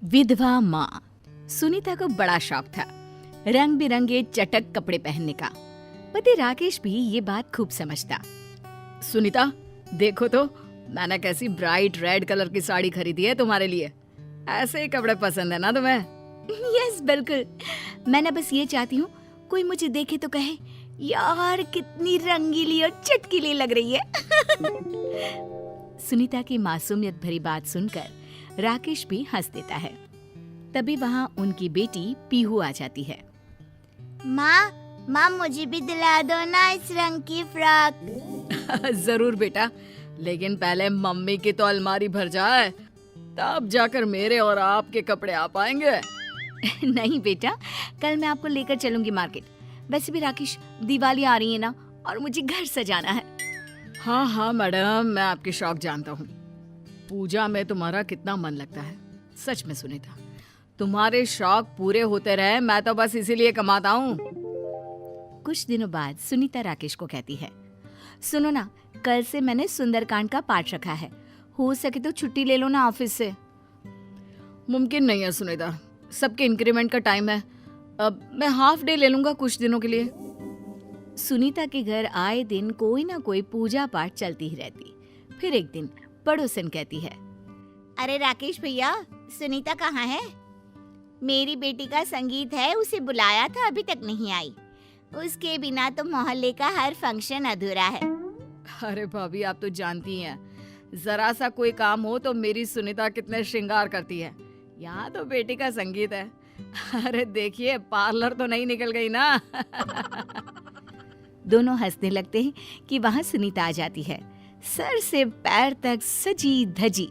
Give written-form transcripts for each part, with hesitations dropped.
विधवा माँ। सुनीता को बड़ा शौक था रंग बिरंगे चटक कपड़े पहनने का। पति राकेश भी ये बात खूब समझता। सुनीता, देखो तो मैंने कैसी ब्राइट रेड कलर की साड़ी खरीदी है तुम्हारे लिए। ऐसे ही कपड़े पसंद है ना तुम्हें? यस, बिल्कुल। मैं बस ये चाहती हूँ कोई मुझे देखे तो कहे, यार कितनी रंगीली और चटकीली लग रही है। सुनीता की मासूमियत भरी बात सुनकर राकेश भी हंस देता है। तभी वहाँ उनकी बेटी पीहू आ जाती है। माँ मुझे भी दिला दो ना इस रंग की फ्रॉक। जरूर बेटा, लेकिन पहले मम्मी की तो अलमारी भर जाए, तब जाकर मेरे और आपके कपड़े आ पाएंगे। नहीं बेटा, कल मैं आपको लेकर चलूंगी मार्केट। वैसे भी राकेश, दिवाली आ रही है ना, और मुझे घर सजाना है। हाँ मैडम, मैं आपके शौक जानता हूँ। पूजा में तुम्हारा कितना मन लगता है। सच में सुनीता, तुम्हारे शौक पूरे होते रहे, मैं तो बस इसीलिए कमाता हूँ। कुछ दिनों बाद सुनीता राकेश को कहती है, सुनो ना, कल से मैंने सुंदरकांड का पाठ रखा है, हो सके तो छुट्टी ले लो ना ऑफिस से। मुमकिन नहीं है सुनीता, सबके इंक्रीमेंट का टाइम है। अब मैं हाफ डे ले लूंगा कुछ दिनों के लिए। सुनीता के घर आए दिन कोई ना कोई पूजा पाठ चलती ही रहती। फिर एक दिन पड़ोसन कहती है, अरे राकेश भैया, सुनीता कहाँ है? मेरी बेटी का संगीत है, उसे बुलाया था, अभी तक नहीं आई। उसके बिना तो मोहल्ले का हर फंक्शन अधूरा है। अरे भाभी, आप तो जानती हैं, जरा सा कोई काम हो तो मेरी सुनीता कितने श्रृंगार करती है। यहाँ तो बेटी का संगीत है। अरे देखिए, पार्लर तो नहीं निकल गई ना। दोनों हंसने लगते हैं कि वहाँ सुनीता आ जाती है, सर से पैर तक सजी धजी।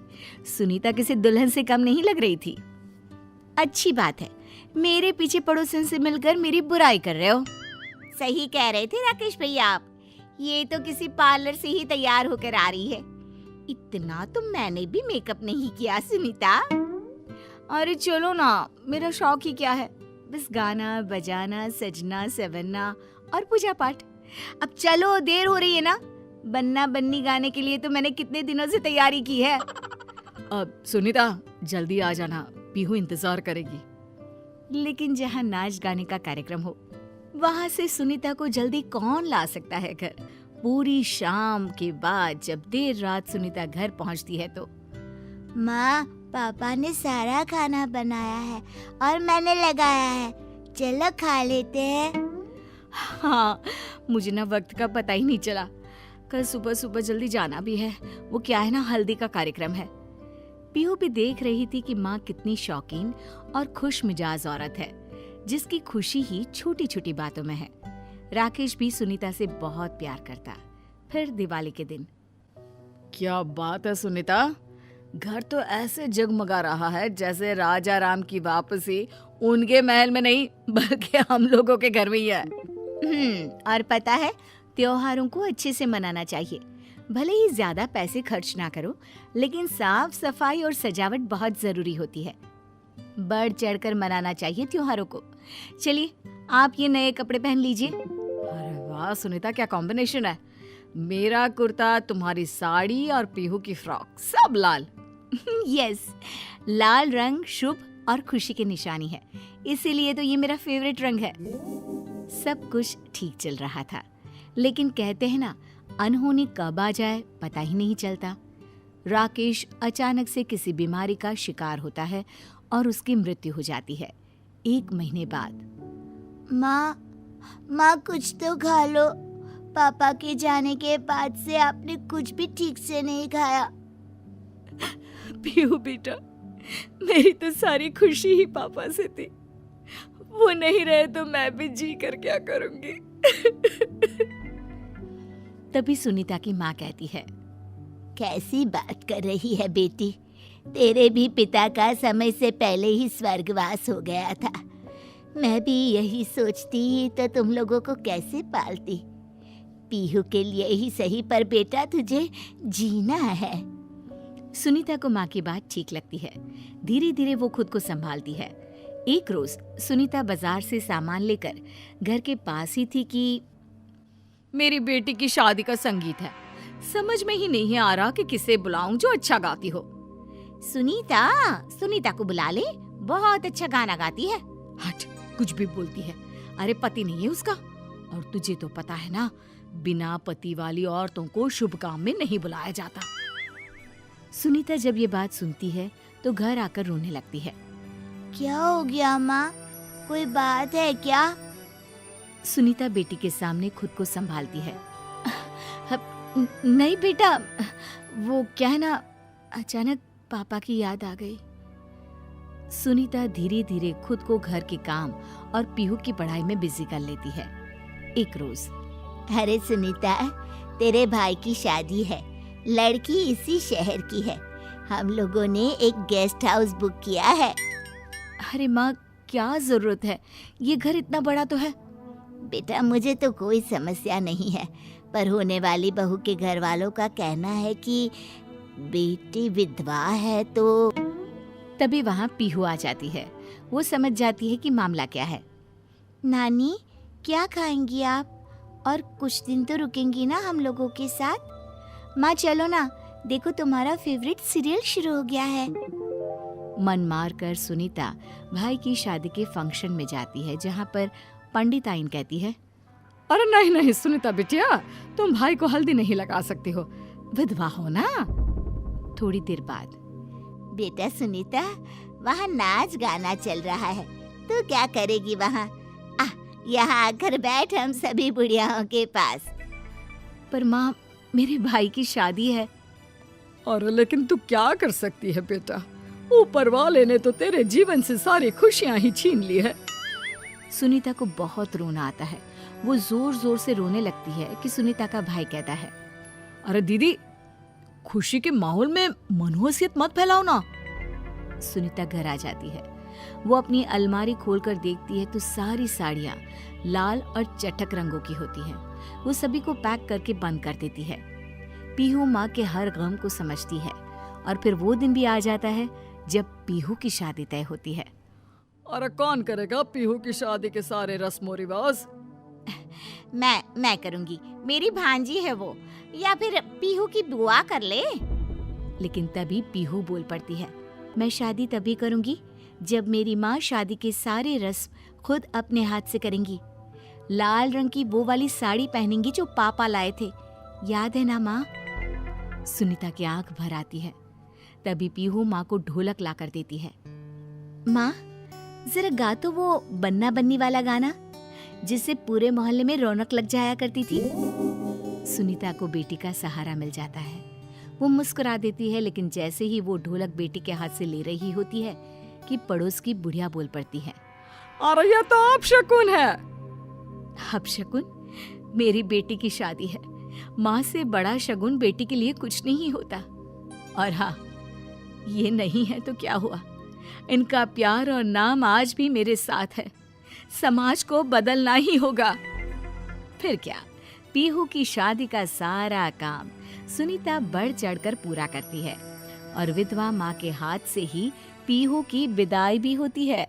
सुनीता किसी दुल्हन से कम नहीं लग रही थी। अच्छी बात है, मेरे पीछे पड़ोसन से मिलकर मेरी बुराई कर रहे हो। सही कह रहे थे राकेश भैया आप, ये तो किसी पार्लर से ही तैयार होकर आ रही है। इतना तो मैंने भी मेकअप नहीं किया सुनीता। अरे चलो ना, मेरा शौक ही क्या है, बस गाना बजाना, सजना सवरना और पूजा पाठ। अब चलो, देर हो रही है ना। बन्ना बन्नी गाने के लिए तो मैंने कितने दिनों से तैयारी की है। अब सुनीता, जल्दी आ जाना, पीहू इंतजार करेगी। लेकिन जहाँ नाच गाने का कार्यक्रम हो, वहाँ से सुनीता को जल्दी कौन ला सकता है घर। पूरी शाम के बाद जब देर रात सुनीता घर पहुँचती है तो, माँ, पापा ने सारा खाना बनाया है और मैंने लगाया है, चलो खा लेते हैं। हाँ, मुझे ना वक्त का पता ही नहीं चला। कल सुबह सुबह जल्दी जाना भी है। वो क्या है ना, हल्दी का कार्यक्रम है। पीहू भी देख रही थी कि माँ कितनी शौकीन और खुश मिजाज औरत है, जिसकी खुशी ही छोटी छोटी बातों में है। राकेश भी सुनीता से बहुत प्यार करता। फिर दिवाली के दिन, क्या बात है सुनीता, घर तो ऐसे जगमगा रहा है जैसे राजा राम की वापसी उनके महल में नहीं, बल्कि हम लोगों के घर में ही है। और पता है, त्योहारों को अच्छे से मनाना चाहिए। भले ही ज्यादा पैसे खर्च ना करो, लेकिन साफ सफाई और सजावट बहुत जरूरी होती है। बढ़ चढ़कर मनाना चाहिए त्योहारों को। चलिए, आप ये नए कपड़े पहन लीजिए। अरे वाह सुनीता, क्या कॉम्बिनेशन है। मेरा कुर्ता, तुम्हारी साड़ी और पीहू की फ्रॉक, सब लाल। यस, लाल रंग शुभ और खुशी की निशानी है, इसीलिए तो ये मेरा फेवरेट रंग है। सब कुछ ठीक चल रहा था, लेकिन कहते हैं ना, अनहोनी कब आ जाए पता ही नहीं चलता। राकेश अचानक से किसी बीमारी का शिकार होता है और उसकी मृत्यु हो जाती है 1 महीने बाद। माँ कुछ तो खा लो, पापा के जाने के बाद से आपने कुछ भी ठीक से नहीं खाया। पीहू बेटा, मेरी तो सारी खुशी ही पापा से थी। वो नहीं रहे तो मैं भी जी कर क्या करूंगी। तभी सुनीता की माँ कहती है, कैसी बात कर रही है बेटी, तेरे भी पिता का समय से पहले ही स्वर्गवास हो गया था। मैं भी यही सोचती तो तुम लोगों को कैसे पालती। पीहू के लिए ही सही, पर बेटा तुझे जीना है। सुनीता को माँ की बात ठीक लगती है। धीरे धीरे वो खुद को संभालती है। एक रोज सुनीता बाजार से सामान लेकर घर के पास ही थी कि मेरी बेटी की शादी का संगीत है। समझ में ही नहीं आ रहा कि किसे बुलाऊं जो अच्छा गाती हो। सुनीता को बुला ले, बहुत अच्छा गाना गाती है। हट, कुछ भी बोलती है। अरे पति नहीं है उसका, और तुझे तो पता है ना, बिना पति वाली औरतों को शुभ काम में नहीं बुलाया जाता। सुनीता जब ये बात सुनती है तो घर आकर रोने लगती है। क्या हो गया माँ, कोई बात है क्या? सुनीता बेटी के सामने खुद को संभालती है। नहीं बेटा, वो क्या है ना, अचानक पापा की याद आ गई। सुनीता धीरे धीरे खुद को घर के काम और पीहू की पढ़ाई में बिजी कर लेती है। एक रोज, अरे सुनीता, तेरे भाई की शादी है, लड़की इसी शहर की है। हम लोगों ने एक गेस्ट हाउस बुक किया है। अरे माँ, क्या जरूरत है, ये घर इतना बड़ा तो है। बेटा, मुझे तो कोई समस्या नहीं है, पर होने वाली बहू के घर वालों का कहना है कि बेटी विधवा है तो। तभी वहाँ पीहू आ जाती है। वो समझ जाती है कि मामला क्या है। नानी, क्या खाएंगी आप? और कुछ दिन तो रुकेंगी ना हम लोगों के साथ? माँ चलो ना, देखो तुम्हारा फेवरेट सीरियल शुरू हो गया है। मन मार कर सुनीता भाई की शादी के फंक्शन में जाती है, जहाँ पर पंडित आइन कहती है, अरे नहीं नहीं सुनीता बिटिया, तुम भाई को हल्दी नहीं लगा सकती हो, विधवा हो ना। थोड़ी देर बाद, बेटा सुनीता, वहाँ नाच गाना चल रहा है, तू क्या करेगी वहाँ? यहाँ आकर बैठ हम सभी बुढ़ियाओं के पास। पर माँ, मेरे भाई की शादी है। अरे लेकिन तू क्या कर सकती है बेटा, ऊपर वाले ने तो तेरे जीवन से सारी खुशियां ही छीन ली है। सुनीता को बहुत रोना आता है। वो जोर जोर से रोने लगती है कि सुनीता का भाई कहता है, अरे दीदी, खुशी के माहौल में मनहूसियत मत फैलाओ ना। सुनीता घर आ जाती है। वो अपनी अलमारी खोलकर देखती है तो सारी साड़ियाँ लाल और चटक रंगों की होती हैं। वो सभी को पैक करके बंद कर देती है। पीहू माँ के हर गम को समझती है। और फिर वो दिन भी आ जाता है जब पीहू की शादी तय होती है। अरे कौन करेगा पीहू की शादी के सारे रस्मों रिवाज? मैं करूंगी, मेरी भांजी है वो, या फिर पीहू की बुआ कर ले। लेकिन तभी पीहू बोल पड़ती है, मैं शादी तभी करूंगी जब मेरी माँ शादी के सारे रस्म खुद अपने हाथ से करेंगी। लाल रंग की वो वाली साड़ी पहनेंगी जो पापा लाए थे, याद है ना माँ? सुनीता की आंख भर आती है। तभी पीहू माँ को ढोलक ला कर देती है। माँ, जरा गा तो वो बन्ना बन्नी वाला गाना, जिससे पूरे मोहल्ले में रौनक लग जाया करती थी। सुनीता को बेटी का सहारा मिल जाता है। वो मुस्कुरा देती है, लेकिन जैसे ही वो ढोलक बेटी के हाथ से ले रही होती है कि पड़ोस की बुढ़िया बोल पड़ती है, अरे ये तो अपशकुन है। अपशकुन? मेरी बेटी की शादी है, माँ से बड़ा शगुन बेटी के लिए कुछ नहीं होता। और हाँ, ये नहीं है तो क्या हुआ, इनका प्यार और नाम आज भी मेरे साथ है। समाज को बदलना ही होगा। फिर क्या, पीहू की शादी का सारा काम सुनीता बढ़ चढ़कर पूरा करती है और विधवा माँ के हाथ से ही पीहू की विदाई भी होती है।